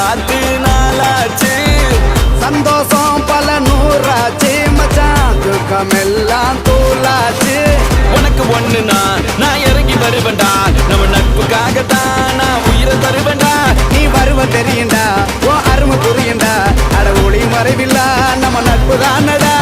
பார்த்து நாளாச்சு. சந்தோஷம் பல நூறாச்சு மச்சான், துக்கமெல்லாம் தூளாச்சு. உனக்கு ஒண்ணுனா நான் இறங்கி வருவேன்டா, நம்ம நட்புக்காகத்தான் நான் உயிரை தருவேன்டா. நீ வருவ தெரியுண்டா, ஓ அருமை புரியுண்டா, அட ஒளி மறைவில்லா நம்ம நட்பு தானடா.